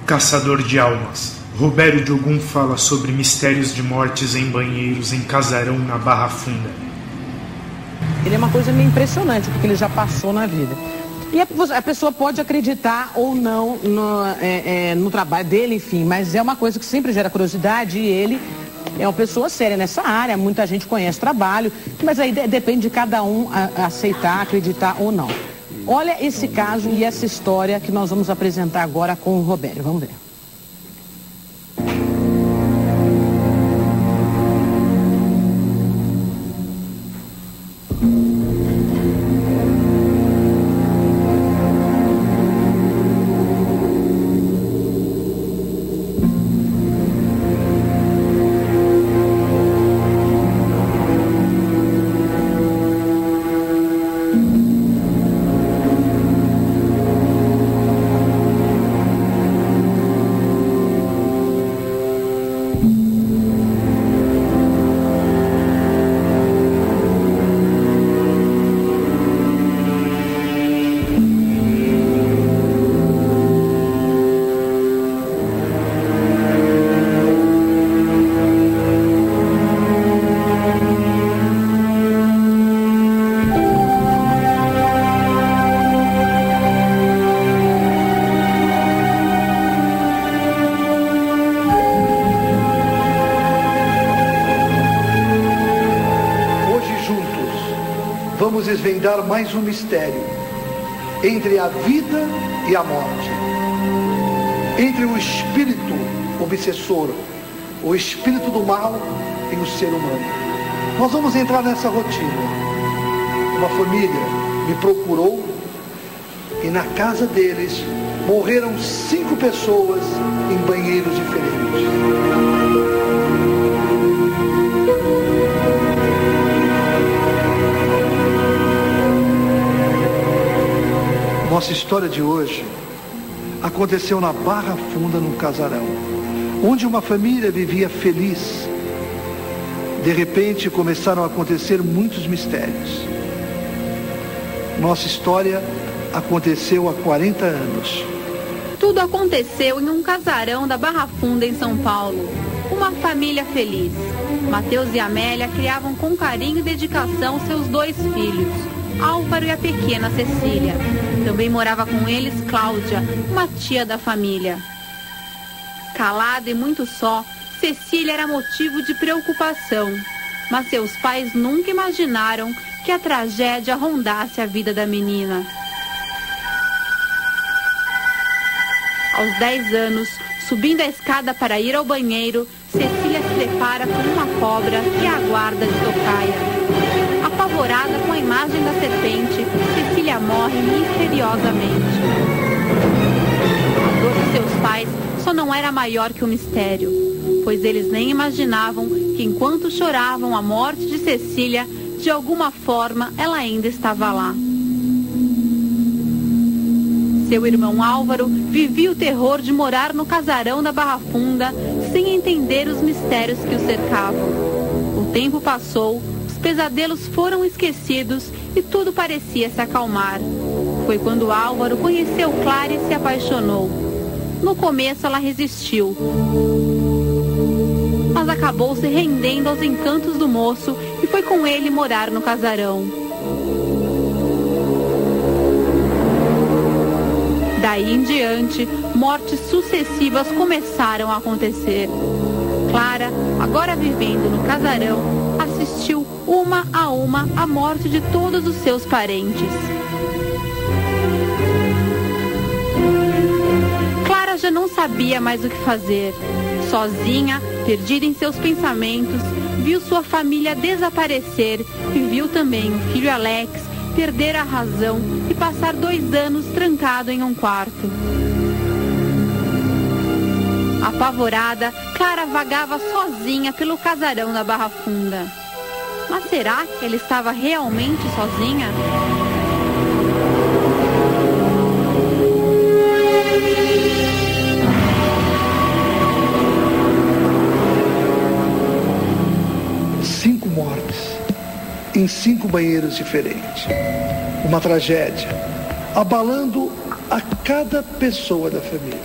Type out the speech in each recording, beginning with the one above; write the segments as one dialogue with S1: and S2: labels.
S1: Caçador de almas. Robério de Ogum fala sobre mistérios de mortes em banheiros em casarão na Barra Funda.
S2: Ele é uma coisa meio impressionante, porque ele já passou na vida. E a pessoa pode acreditar ou não no trabalho dele, enfim, mas é uma coisa que sempre gera curiosidade e ele é uma pessoa séria nessa área, muita gente conhece o trabalho, mas aí depende de cada um aceitar, acreditar ou não. Olha esse caso e essa história que nós vamos apresentar agora com o Robério. Vamos ver.
S3: Vamos desvendar mais um mistério entre a vida e a morte, entre o espírito obsessor, o espírito do mal e o ser humano. Nós vamos entrar nessa rotina. Uma família me procurou e na casa deles morreram 5 pessoas em banheiros diferentes. Nossa história de hoje aconteceu na Barra Funda, num casarão, onde uma família vivia feliz. De repente começaram a acontecer muitos mistérios. Nossa história aconteceu há 40 anos.
S4: Tudo aconteceu em um casarão da Barra Funda, em São Paulo. Uma família feliz. Mateus e Amélia criavam com carinho e dedicação seus 2 filhos, Álvaro e a pequena Cecília. Também morava com eles Cláudia, uma tia da família. Calada e muito só, Cecília era motivo de preocupação. Mas seus pais nunca imaginaram que a tragédia rondasse a vida da menina. Aos 10 anos, subindo a escada para ir ao banheiro, Cecília se depara com uma cobra que a aguarda de tocaia. Apavorada com a imagem da serpente, Cecília morre misteriosamente. A dor de seus pais só não era maior que o mistério, pois eles nem imaginavam que enquanto choravam a morte de Cecília, de alguma forma ela ainda estava lá. Seu irmão Álvaro vivia o terror de morar no casarão da Barra Funda sem entender os mistérios que o cercavam. O tempo passou, os pesadelos foram esquecidos e tudo parecia se acalmar. Foi quando Álvaro conheceu Clara e se apaixonou. No começo ela resistiu, mas acabou se rendendo aos encantos do moço e foi com ele morar no casarão. Daí em diante, mortes sucessivas começaram a acontecer. Clara, agora vivendo no casarão, assistiu uma a uma a morte de todos os seus parentes. Clara já não sabia mais o que fazer. Sozinha, perdida em seus pensamentos, viu sua família desaparecer e viu também o filho Alex perder a razão e passar 2 anos trancado em um quarto. Apavorada, Clara vagava sozinha pelo casarão da Barra Funda. Mas será que ela estava realmente sozinha?
S3: Em 5 banheiros diferentes. Uma tragédia, abalando a cada pessoa da família.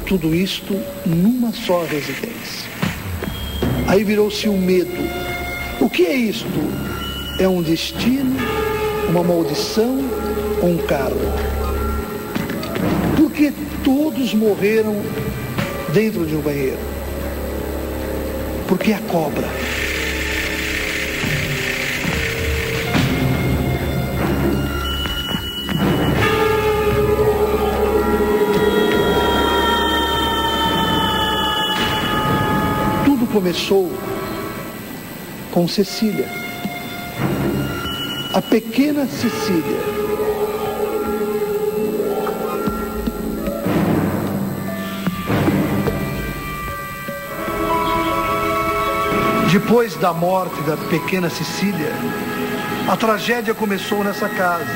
S3: tudo isto numa só residência. Aí virou-se um medo. O que é isto? É um destino, uma maldição ou um karma? Porque todos morreram dentro de um banheiro. Porque a cobra. Tudo começou com Cecília. A pequena Cecília. Depois da morte da pequena Cecília, a tragédia começou nessa casa.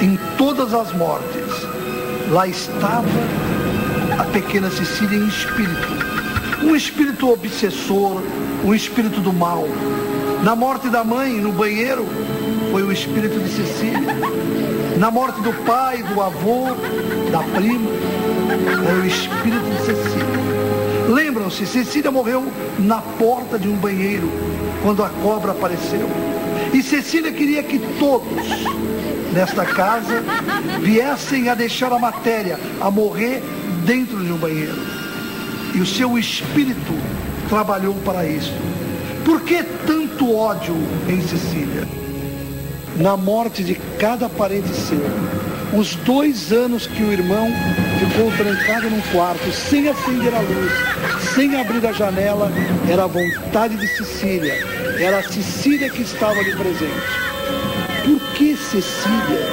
S3: Em todas as mortes, lá estava a pequena Cecília em espírito. Um espírito obsessor, um espírito do mal. Na morte da mãe, no banheiro, foi o espírito de Cecília. Na morte do pai, do avô, da prima, foi o espírito de Cecília. Lembram-se, Cecília morreu na porta de um banheiro, quando a cobra apareceu. E Cecília queria que todos, nesta casa, viessem a deixar a matéria, a morrer dentro de um banheiro. E o seu espírito trabalhou para isso. Por que tanto ódio em Cecília? Na morte de cada parente seu, os 2 anos que o irmão ficou trancado num quarto, sem acender a luz, sem abrir a janela, era a vontade de Cecília. Era a Cecília que estava ali presente. Por que Cecília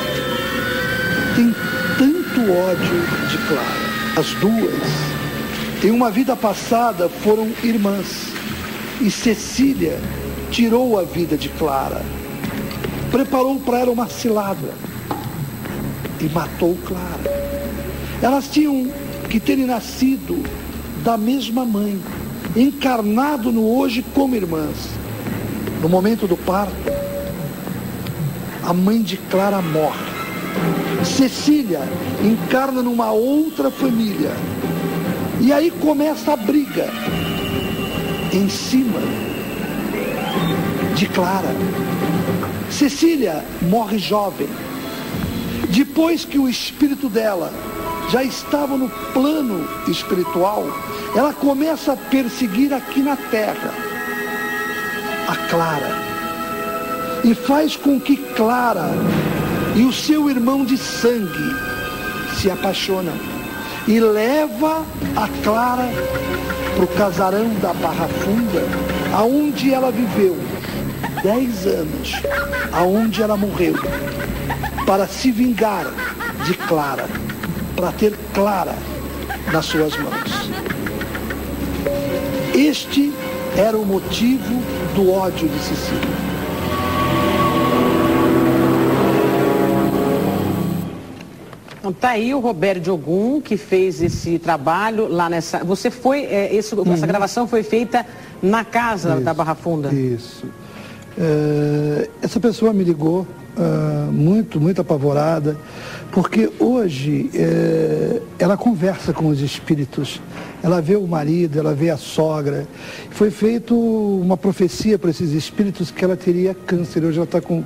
S3: tem tanto ódio de Clara? As duas, em uma vida passada, foram irmãs. E Cecília tirou a vida de Clara. Preparou para ela uma cilada. E matou Clara. Elas tinham que terem nascido da mesma mãe, encarnado no hoje como irmãs. No momento do parto, a mãe de Clara morre. Cecília encarna numa outra família. E aí começa a briga em cima de Clara. Cecília morre jovem. Depois que o espírito dela já estava no plano espiritual, ela começa a perseguir aqui na terra a Clara. E faz com que Clara e o seu irmão de sangue se apaixonam. E leva a Clara para o casarão da Barra Funda, aonde ela viveu 10 anos, aonde ela morreu, para se vingar de Clara, para ter Clara nas suas mãos. Este era o motivo do ódio de Cecília.
S2: Então, tá aí o Roberto de Ogum, que fez esse trabalho lá nessa... Você foi... Essa gravação foi feita na casa da Barra Funda?
S3: Isso. Essa pessoa me ligou muito apavorada, porque hoje ela conversa com os espíritos, ela vê o marido, ela vê a sogra. Foi feita uma profecia para esses espíritos que ela teria câncer. Hoje ela está com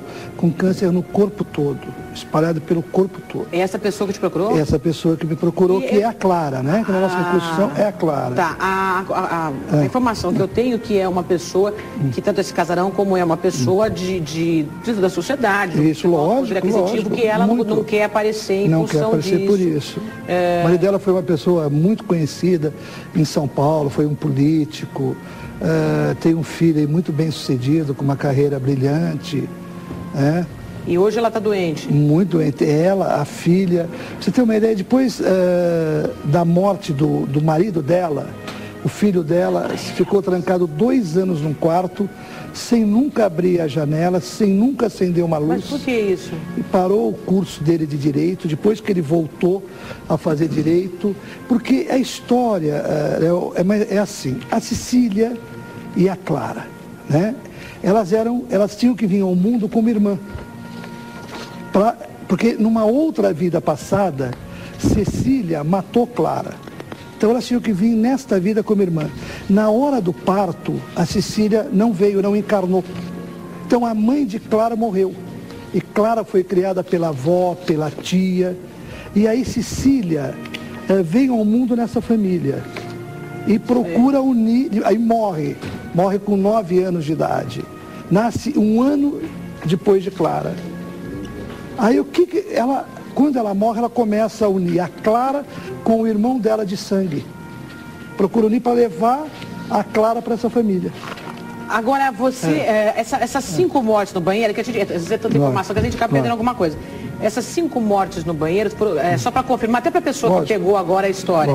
S3: câncer no corpo todo, espalhado pelo corpo todo.
S2: É essa pessoa que te procurou?
S3: Essa pessoa que me procurou, que é a Clara, né? Que na nossa reconstrução é a Clara.
S2: Tá, a informação que eu tenho que é uma pessoa que tanto esse casarão como é uma pessoa da sociedade.
S3: Isso, lógico,
S2: que ela não quer aparecer em função disso.
S3: Não quer aparecer por isso. O marido dela foi uma pessoa muito conhecida em São Paulo, foi um político, tem um filho aí muito bem sucedido, com uma carreira brilhante.
S2: E hoje ela está doente?
S3: Muito doente. Ela, a filha. Pra você ter uma ideia, depois da morte do marido dela, o filho dela ficou trancado 2 anos num quarto, sem nunca abrir a janela, sem nunca acender uma luz.
S2: Mas por que isso?
S3: E parou o curso dele de Direito, depois que ele voltou a fazer Direito, porque a história é assim, a Cecília e a Clara, né? Elas tinham que vir ao mundo como irmã. Porque numa outra vida passada, Cecília matou Clara. Então elas tinham que vir nesta vida como irmã. Na hora do parto, a Cecília não veio, não encarnou. Então a mãe de Clara morreu. E Clara foi criada pela avó, pela tia. E aí Cecília veio ao mundo nessa família. E procura unir, aí morre com 9 anos de idade. Nasce 1 ano depois de Clara. Aí quando ela morre, ela começa a unir a Clara com o irmão dela de sangue. Procura unir para levar a Clara para essa família.
S2: Agora, você, essas 5 mortes no banheiro, que a gente, você tanta informação que a gente acaba perdendo alguma coisa. Essas 5 mortes no banheiro, só para confirmar, até para a pessoa que pegou agora a história.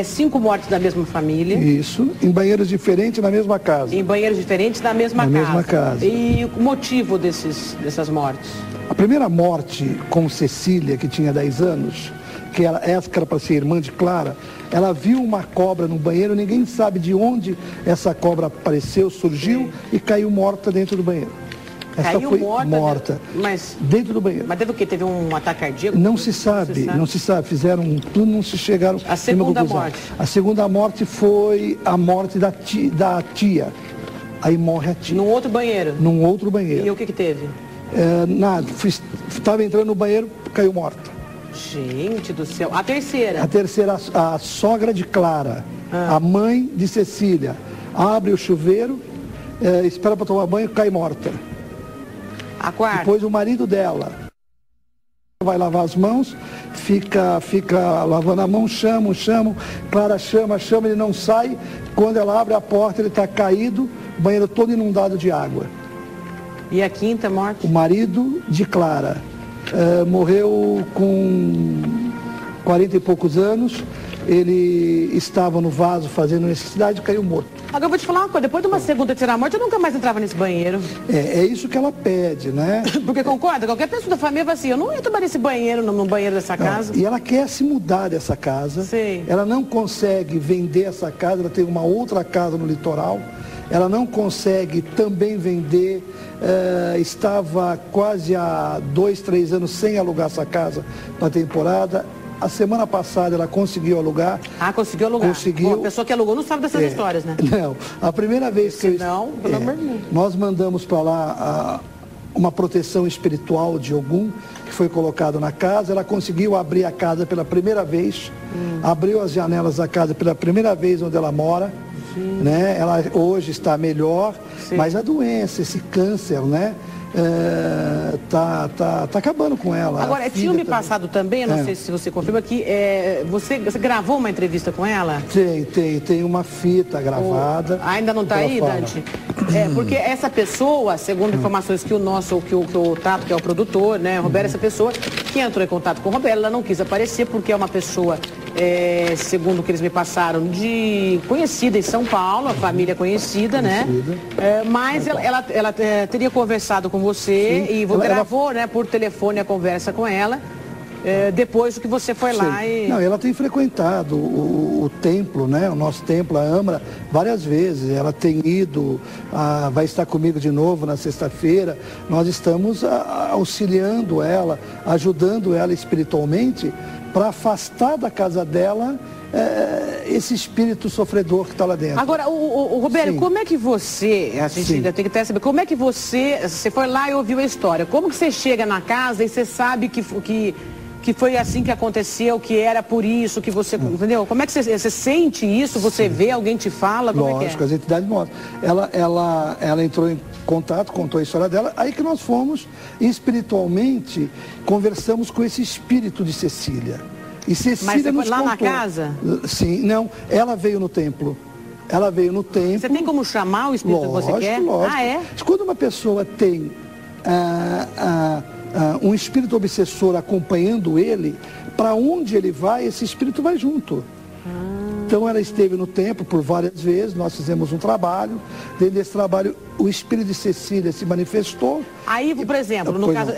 S2: 5 mortes da mesma família.
S3: Isso, em banheiros diferentes na mesma casa.
S2: Em banheiros diferentes da mesma casa.
S3: Mesma casa.
S2: E o motivo dessas mortes?
S3: A primeira morte com Cecília, que tinha 10 anos, que essa era para ser irmã de Clara, ela viu uma cobra no banheiro, ninguém sabe de onde essa cobra apareceu, surgiu e caiu morta dentro do banheiro. Essa
S2: caiu
S3: foi
S2: morta
S3: mas dentro do banheiro.
S2: Mas teve o quê? Teve um ataque cardíaco?
S3: Não se sabe. Fizeram tudo, não se chegaram
S2: a segunda morte?
S3: A segunda morte foi a morte da tia. Aí morre a tia.
S2: Num outro banheiro?
S3: Num outro banheiro.
S2: E o que teve?
S3: Nada. Estava entrando no banheiro, caiu morta.
S2: Gente do céu. A terceira?
S3: A terceira, a sogra de Clara, a mãe de Cecília, abre o chuveiro, espera para tomar banho, cai morta.
S2: A quarta?
S3: Depois o marido dela vai lavar as mãos, fica lavando a mão, chamam, Clara chama, ele não sai. Quando ela abre a porta, ele está caído, o banheiro todo inundado de água.
S2: E a quinta morte?
S3: O marido de Clara morreu com 40 e poucos anos. Ele estava no vaso fazendo necessidade e caiu morto.
S2: Agora eu vou te falar uma coisa, depois de uma segunda terceira morte, eu nunca mais entrava nesse banheiro.
S3: É isso que ela pede, né?
S2: Porque concorda? Qualquer pessoa da família vai assim, eu não entro mais nesse banheiro, no banheiro dessa casa.
S3: E ela quer se mudar dessa casa.
S2: Sim.
S3: Ela não consegue vender essa casa, ela tem uma outra casa no litoral. Ela não consegue também vender, estava quase há 2, 3 anos sem alugar essa casa para a temporada. A semana passada ela conseguiu alugar.
S2: Ah, conseguiu alugar.
S3: Conseguiu.
S2: A pessoa que alugou não sabe dessas histórias, né?
S3: Não. A primeira vez que
S2: não, pelo amor de Deus.
S3: Nós mandamos para lá uma proteção espiritual de Ogum, que foi colocado na casa. Ela conseguiu abrir a casa pela primeira vez. Abriu as janelas da casa pela primeira vez onde ela mora. Né? Ela hoje está melhor, mas a doença, esse câncer, né? Tá acabando com ela.
S2: Agora, tinha me passado também, eu não sei se você confirma, que você gravou uma entrevista com ela?
S3: Tem uma fita gravada.
S2: Ainda não está aí, Dante? Porque essa pessoa, segundo informações que o Tato, que é o produtor, né, Roberto, essa pessoa que entrou em contato com o Roberto, ela não quis aparecer porque é uma pessoa, segundo o que eles me passaram, conhecida em São Paulo, a família conhecida, né? Mas ela teria conversado com você. Sim. E gravou, né, por telefone a conversa com ela, depois que você foi lá e...
S3: Não, ela tem frequentado o templo, né, o nosso templo, a Amra, várias vezes. Ela tem ido, vai estar comigo de novo na sexta-feira. Nós estamos auxiliando ela, ajudando ela espiritualmente para afastar da casa dela esse espírito sofredor que está lá dentro.
S2: Agora, o Roberto, como é que você, a gente ainda tem que até saber, como é que você foi lá e ouviu a história, como que você chega na casa e você sabe que foi assim que aconteceu, que era por isso, que você, entendeu? Como é que você sente isso, você vê, alguém te fala, como
S3: Lógico,
S2: é que é?
S3: As entidades mostram. Ela entrou em contato, contou a história dela, aí que nós fomos, espiritualmente, conversamos com esse espírito de Cecília. E Cecília
S2: Mas você
S3: nos
S2: foi lá
S3: contou.
S2: na casa?
S3: Sim, não. Ela veio no templo.
S2: Você tem como chamar o espírito que você quer?
S3: Lógico.
S2: Ah, é?
S3: Quando uma pessoa tem um espírito obsessor acompanhando ele, para onde ele vai, esse espírito vai junto. Então ela esteve no templo por várias vezes, nós fizemos um trabalho. Dentro desse trabalho, o espírito de Cecília se manifestou.
S2: Aí, por exemplo, no caso,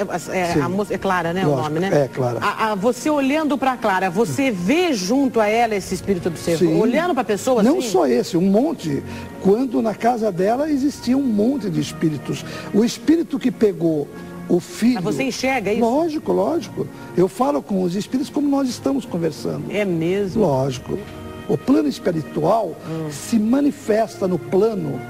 S2: a moça, é Clara, né?
S3: Lógico,
S2: o nome, né?
S3: É, Clara.
S2: Você olhando para Clara, você vê junto a ela esse espírito obsessor? Olhando para a pessoa,
S3: não
S2: assim?
S3: só esse, um monte. Quando na casa dela existia um monte de espíritos. O espírito que pegou o filho...
S2: Mas você enxerga isso?
S3: Lógico. Eu falo com os espíritos como nós estamos conversando.
S2: É mesmo?
S3: Lógico. O plano espiritual se manifesta no plano,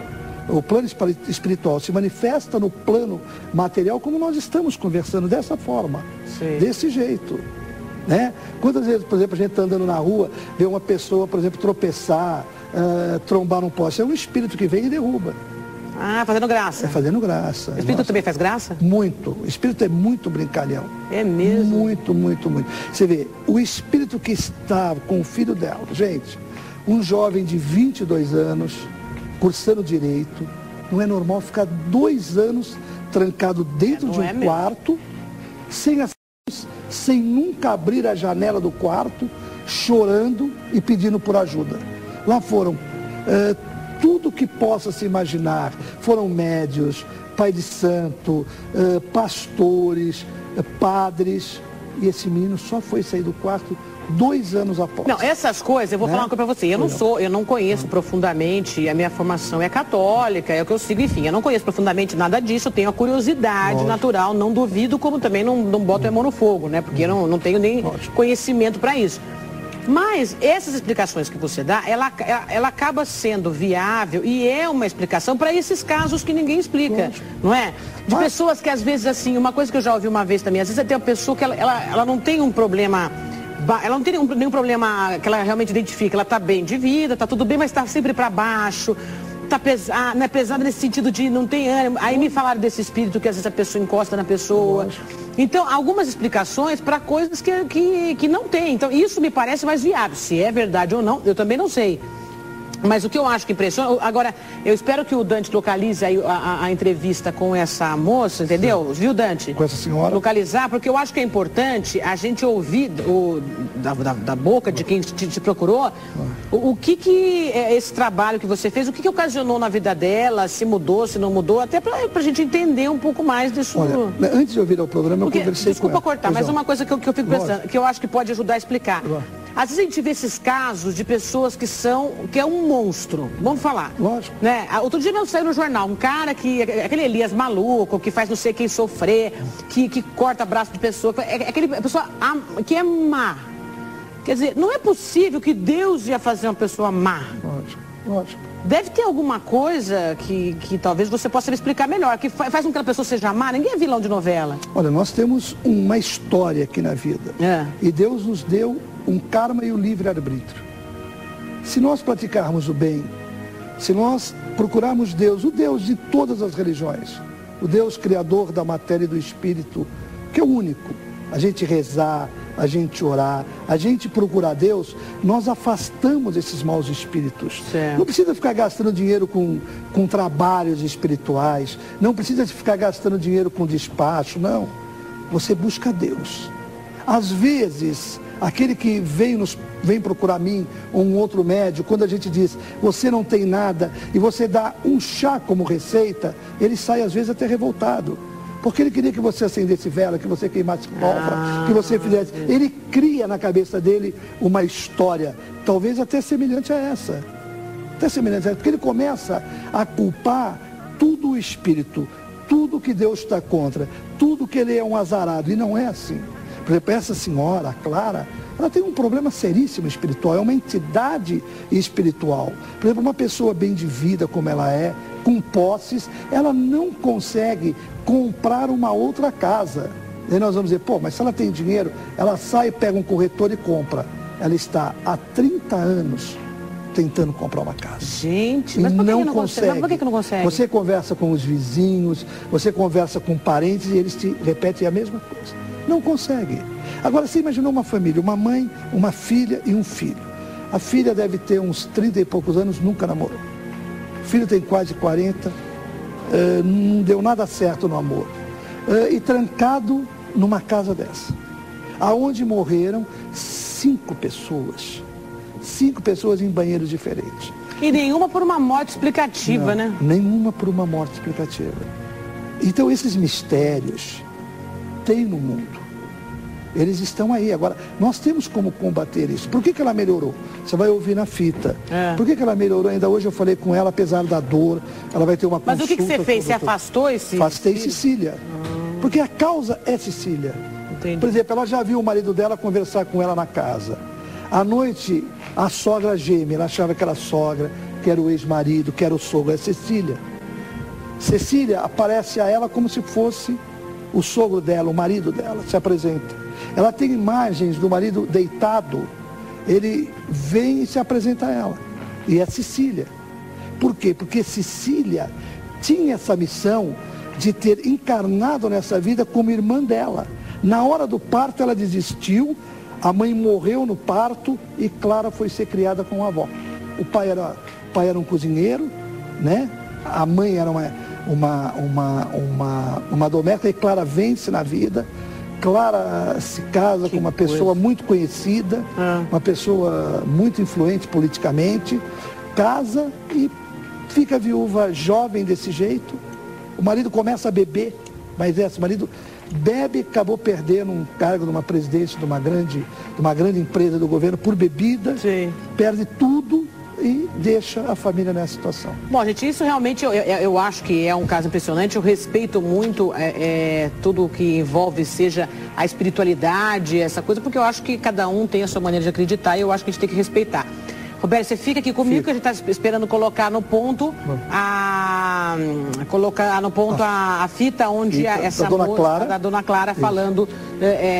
S3: o plano espiritual se manifesta no plano material, como nós estamos conversando, dessa forma, desse jeito. Né? Quantas vezes, por exemplo, a gente está andando na rua, vê uma pessoa, por exemplo, tropeçar, trombar num poste, é um espírito que vem e derruba.
S2: Ah, fazendo graça.
S3: É fazendo graça.
S2: O espírito também faz graça?
S3: Muito. O espírito é muito brincalhão.
S2: É mesmo?
S3: Muito, muito, muito. Você vê, o espírito que está com o filho dela, gente, um jovem de 22 anos, cursando direito, não é normal ficar 2 anos trancado dentro de um quarto, sem nunca abrir a janela do quarto, chorando e pedindo por ajuda. Lá foram tudo que possa se imaginar. Foram médios, pai de santo, pastores, padres. E esse menino só foi sair do quarto 2 anos após.
S2: Não, essas coisas, eu vou falar uma coisa pra você. Eu não conheço profundamente, a minha formação é católica, é o que eu sigo, enfim. Eu não conheço profundamente nada disso, eu tenho a curiosidade natural, não duvido, como também não boto a mão no fogo, né? Porque eu não tenho nem conhecimento para isso. Mas essas explicações que você dá, ela acaba sendo viável e é uma explicação para esses casos que ninguém explica, não é? De pessoas que às vezes, assim, uma coisa que eu já ouvi uma vez também, às vezes tem uma pessoa que ela não tem um problema, ela não tem nenhum problema que ela realmente identifica, ela está bem de vida, está tudo bem, mas está sempre para baixo, tá pesada, não é pesada nesse sentido de não tem ânimo. Aí me falaram desse espírito que às vezes a pessoa encosta na pessoa. Então, algumas explicações para coisas que não tem. Então, isso me parece mais viável. Se é verdade ou não, eu também não sei. Mas o que eu acho que impressiona... Agora, eu espero que o Dante localize aí a entrevista com essa moça, entendeu? Sim. Viu, Dante?
S3: Com essa senhora.
S2: Localizar, porque eu acho que é importante a gente ouvir da boca de quem te procurou o que esse trabalho que você fez, o que ocasionou na vida dela, se mudou, se não mudou, até pra gente entender um pouco mais disso.
S3: Olha, antes de eu vir ao programa, eu conversei com ela.
S2: Desculpa cortar, mas uma coisa que eu fico pensando, que eu acho que pode ajudar a explicar. Às vezes a gente vê esses casos de pessoas que é um monstro, vamos falar.
S3: Lógico.
S2: Né? Outro dia mesmo saiu no jornal, um cara aquele Elias maluco, que faz não sei quem sofrer, que corta braço de pessoa, aquele pessoa que é má. Quer dizer, não é possível que Deus ia fazer uma pessoa má.
S3: Lógico.
S2: Deve ter alguma coisa que talvez você possa me explicar melhor, que faz com que aquela pessoa seja má. Ninguém é vilão de novela.
S3: Olha, nós temos uma história aqui na vida. E Deus nos deu um karma e o livre-arbítrio. Se nós praticarmos o bem, se nós procurarmos Deus, o Deus de todas as religiões, o Deus criador da matéria e do espírito, que é o único, a gente rezar, a gente orar, a gente procurar Deus, nós afastamos esses maus espíritos.
S2: Certo.
S3: Não precisa ficar gastando dinheiro com trabalhos espirituais, não precisa ficar gastando dinheiro com despacho, não. Você busca Deus. Às vezes, aquele que vem procurar mim ou um outro médico, quando a gente diz, você não tem nada, e você dá um chá como receita, ele sai às vezes até revoltado. Porque ele queria que você acendesse vela, que você queimasse pólvora, que você fizesse. Ele cria na cabeça dele uma história, talvez até semelhante a essa. Até semelhante a essa, porque ele começa a culpar tudo o espírito, tudo que Deus está contra, tudo que ele é um azarado, e não é assim. Por exemplo, essa senhora, a Clara, ela tem um problema seríssimo espiritual, é uma entidade espiritual. Por exemplo, uma pessoa bem de vida como ela é, com posses, ela não consegue comprar uma outra casa. E nós vamos dizer, pô, mas se ela tem dinheiro, ela sai, pega um corretor e compra. Ela está há 30 anos tentando comprar uma casa.
S2: Gente, mas por que não consegue? Mas por que não consegue?
S3: Você conversa com os vizinhos, você conversa com parentes e eles te repetem a mesma coisa. Não consegue. Agora, você imaginou uma família, uma mãe, uma filha e um filho. A filha deve ter uns 30 e poucos anos, nunca namorou. O filho tem quase 40, não deu nada certo no amor. E trancado numa casa dessa. Aonde morreram 5 pessoas. 5 pessoas em banheiros diferentes.
S2: E nenhuma por uma morte explicativa,
S3: não,
S2: né?
S3: Nenhuma por uma morte explicativa. Então, esses mistérios tem no mundo. Eles estão aí. Agora, nós temos como combater isso. Por que ela melhorou? Você vai ouvir na fita. Por que ela melhorou? Ainda hoje eu falei com ela, apesar da dor, ela vai ter uma consulta.
S2: Mas o que você fez? Você afastou esse?
S3: Afastei Cecília. Porque a causa é Cecília.
S2: Entendi.
S3: Por exemplo, ela já viu o marido dela conversar com ela na casa. À noite, a sogra geme, ela achava que era a sogra, que era o ex-marido, que era o sogro, é Cecília. Cecília aparece a ela como se fosse o sogro dela, o marido dela, se apresenta. Ela tem imagens do marido deitado, ele vem e se apresenta a ela. E é Cecília. Por quê? Porque Cecília tinha essa missão de ter encarnado nessa vida como irmã dela. Na hora do parto ela desistiu, a mãe morreu no parto e Clara foi ser criada com a avó. O pai era um cozinheiro, né? A mãe era uma doméstica e Clara vence na vida. Clara se casa com uma pessoa muito conhecida, uma pessoa muito influente politicamente, casa e fica viúva jovem desse jeito. O marido começa a beber, mas esse marido bebe, acabou perdendo um cargo numa presidência de uma grande empresa do governo por bebida, sim, perde tudo e deixa a família nessa situação.
S2: Bom, gente, isso realmente eu acho que é um caso impressionante. Eu respeito muito tudo que envolve, seja a espiritualidade, essa coisa, porque eu acho que cada um tem a sua maneira de acreditar e eu acho que a gente tem que respeitar. Roberto, você fica aqui comigo, que a gente está esperando colocar no ponto a fita onde essa moça da Dona Clara falando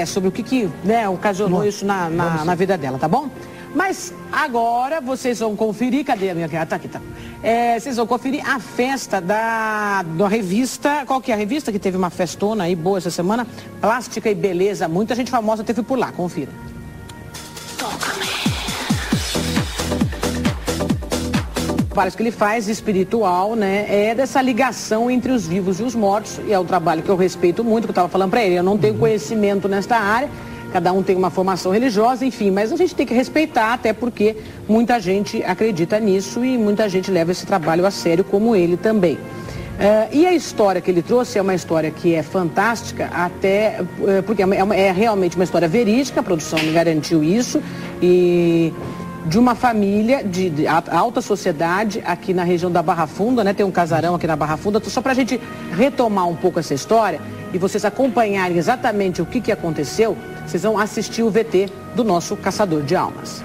S2: sobre o que ocasionou isso na vida dela, tá bom? Mas agora vocês vão conferir, cadê a minha cara? Tá aqui, tá. Vocês vão conferir a festa da revista, qual que é a revista que teve uma festona aí boa essa semana? Plástica e Beleza, muita gente famosa teve por lá, confira. O trabalho que ele faz espiritual, né, é dessa ligação entre os vivos e os mortos, e é um trabalho que eu respeito muito, que eu estava falando para ele, eu não tenho conhecimento nesta área, cada um tem uma formação religiosa, enfim, mas a gente tem que respeitar, até porque muita gente acredita nisso e muita gente leva esse trabalho a sério, como ele também. E a história que ele trouxe é uma história que é fantástica, até porque é realmente uma história verídica, a produção me garantiu isso, e de uma família de alta sociedade aqui na região da Barra Funda, né? Tem um casarão aqui na Barra Funda, só para a gente retomar um pouco essa história e vocês acompanharem exatamente o que aconteceu, vocês vão assistir o VT do nosso Caçador de Almas.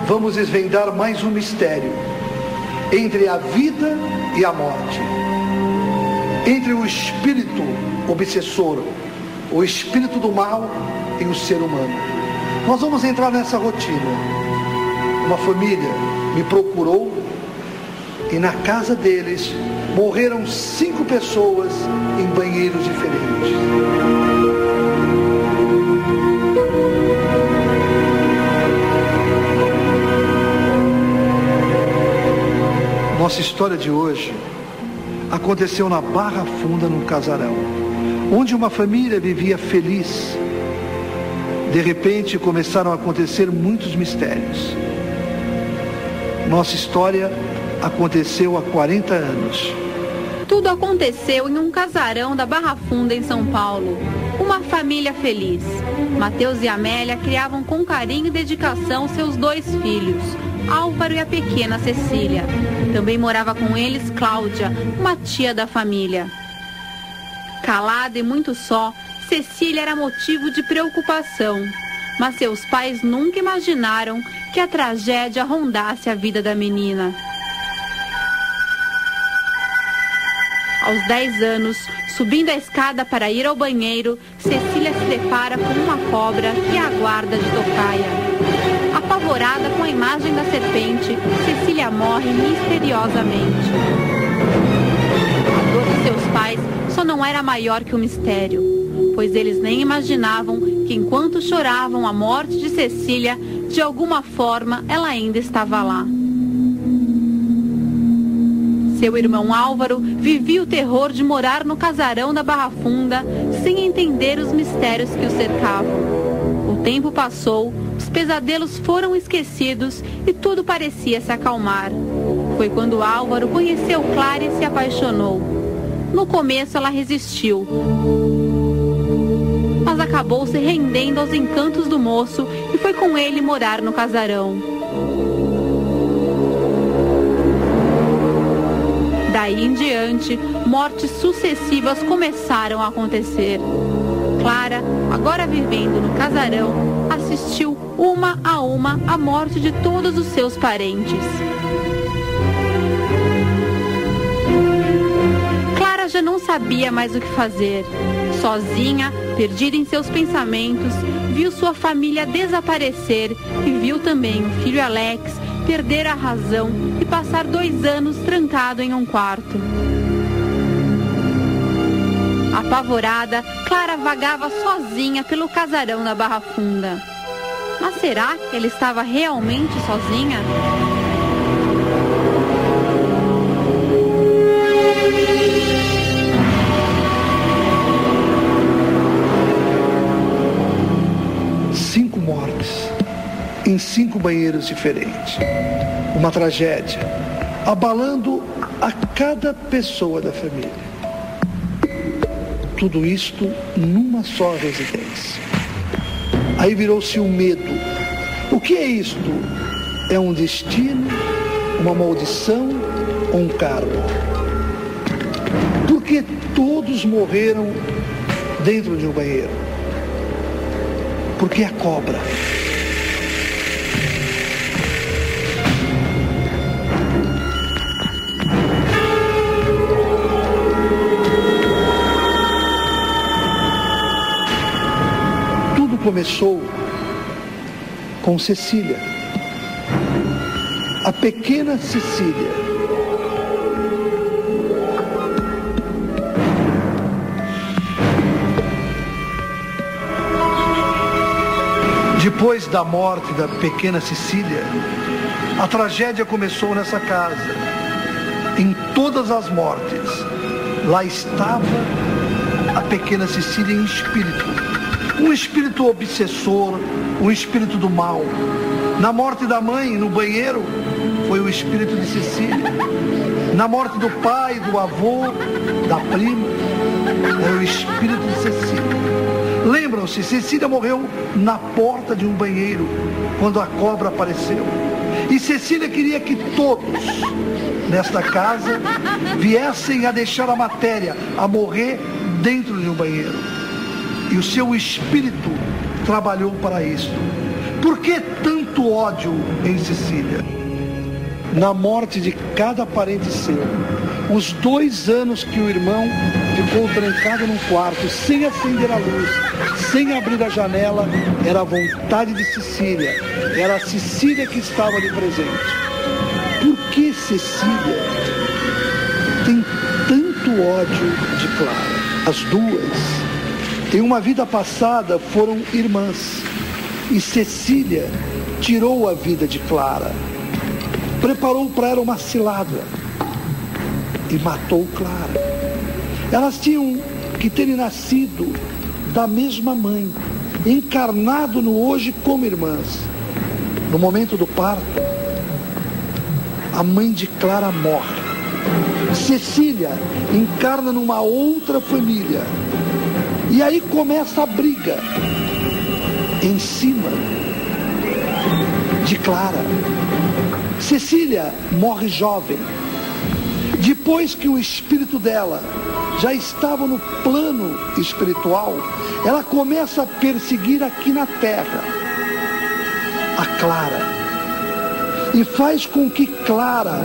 S3: Vamos desvendar mais um mistério entre a vida e a morte, entre o espírito obsessor, o espírito do mal e o ser humano. Nós vamos entrar nessa rotina. Uma família me procurou e na casa deles morreram 5 pessoas em banheiros diferentes. Nossa história de hoje aconteceu na Barra Funda, num casarão, onde uma família vivia feliz. De repente começaram a acontecer muitos mistérios. Nossa história aconteceu há 40 anos.
S4: Tudo aconteceu em um casarão da Barra Funda, em São Paulo. Uma família feliz. Mateus e Amélia criavam com carinho e dedicação seus 2 filhos, Álvaro e a pequena Cecília. Também morava com eles Cláudia, uma tia da família. Calada e muito só, Cecília era motivo de preocupação. Mas seus pais nunca imaginaram que a tragédia rondasse a vida da menina. Aos 10 anos, subindo a escada para ir ao banheiro, Cecília se depara com uma cobra que a aguarda de tocaia. Apavorada com a imagem da serpente, Cecília morre misteriosamente. A dor de seus pais só não era maior que o mistério, pois eles nem imaginavam que enquanto choravam a morte de Cecília, de alguma forma ela ainda estava lá. Seu irmão Álvaro vivia o terror de morar no casarão da Barra Funda sem entender os mistérios que o cercavam. O tempo passou, os pesadelos foram esquecidos e tudo parecia se acalmar. Foi quando Álvaro conheceu Clara e se apaixonou. No começo ela resistiu, mas acabou se rendendo aos encantos do moço e foi com ele morar no casarão. Daí em diante, mortes sucessivas começaram a acontecer. Clara, agora vivendo no casarão, assistiu uma a uma a morte de todos os seus parentes. Clara já não sabia mais o que fazer. Sozinha, perdida em seus pensamentos, viu sua família desaparecer e viu também o filho Alex perder a razão e passar 2 anos trancado em um quarto. Apavorada, Clara vagava sozinha pelo casarão da Barra Funda. Mas será que ela estava realmente sozinha?
S3: Em 5 banheiros diferentes. Uma tragédia, abalando a cada pessoa da família. Tudo isto numa só residência. Aí virou-se um medo. O que é isto? É um destino, uma maldição ou um karma? Por que todos morreram dentro de um banheiro? Porque a cobra. Começou com Cecília, a pequena Cecília. Depois da morte da pequena Cecília, a tragédia começou nessa casa. Em todas as mortes, lá estava a pequena Cecília em espírito. Um espírito obsessor, um espírito do mal. Na morte da mãe, no banheiro, foi o espírito de Cecília. Na morte do pai, do avô, da prima, era o espírito de Cecília. Lembram-se, Cecília morreu na porta de um banheiro, quando a cobra apareceu. E Cecília queria que todos, nesta casa, viessem a deixar a matéria, a morrer dentro de um banheiro. E o seu espírito trabalhou para isso. Por que tanto ódio em Cecília? Na morte de cada parente seu, os 2 anos que o irmão ficou trancado num quarto, sem acender a luz, sem abrir a janela, era a vontade de Cecília. Era a Cecília que estava ali presente. Por que Cecília tem tanto ódio de Clara? As duas, em uma vida passada, foram irmãs. E Cecília tirou a vida de Clara. Preparou para ela uma cilada. E matou Clara. Elas tinham que terem nascido da mesma mãe. Encarnado no hoje como irmãs. No momento do parto, a mãe de Clara morre. Cecília encarna numa outra família. E aí começa a briga em cima de Clara. Cecília morre jovem. Depois que o espírito dela já estava no plano espiritual, ela começa a perseguir aqui na terra a Clara. E faz com que Clara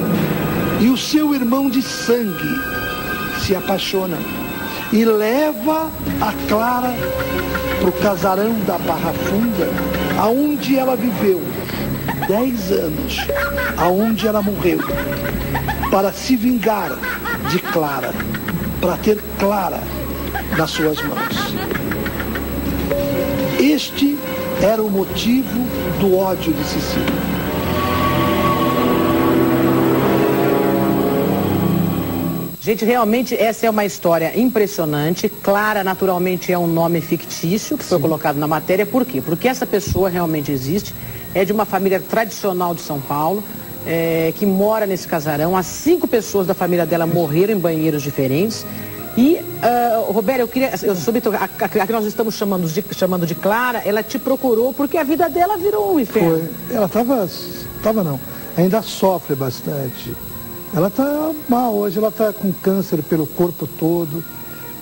S3: e o seu irmão de sangue se apaixona e leva a Clara para o casarão da Barra Funda, aonde ela viveu 10 anos, aonde ela morreu, para se vingar de Clara, para ter Clara nas suas mãos. Este era o motivo do ódio de Cecília.
S2: Gente, realmente essa é uma história impressionante. Clara, naturalmente, é um nome fictício que foi colocado na matéria. Por quê? Porque essa pessoa realmente existe, é de uma família tradicional de São Paulo, que mora nesse casarão. As 5 pessoas da família dela morreram em banheiros diferentes. E, Roberto, eu soube a que nós estamos chamando de Clara, ela te procurou porque a vida dela virou um inferno.
S3: Foi. Ela ainda sofre bastante. Ela está mal hoje, ela está com câncer pelo corpo todo,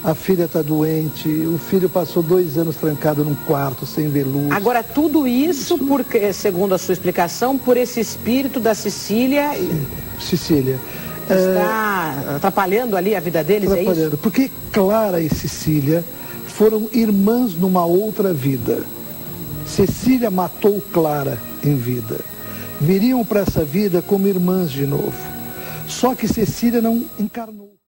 S3: a filha está doente, o filho passou 2 anos trancado num quarto, sem ver luz.
S2: Agora, tudo isso, porque, segundo a sua explicação, por esse espírito da Cecília...
S3: Cecília.
S2: Está atrapalhando ali a vida deles, é isso?
S3: Porque Clara e Cecília foram irmãs numa outra vida. Cecília matou Clara em vida. Viriam para essa vida como irmãs de novo. Só que Cecília não encarnou.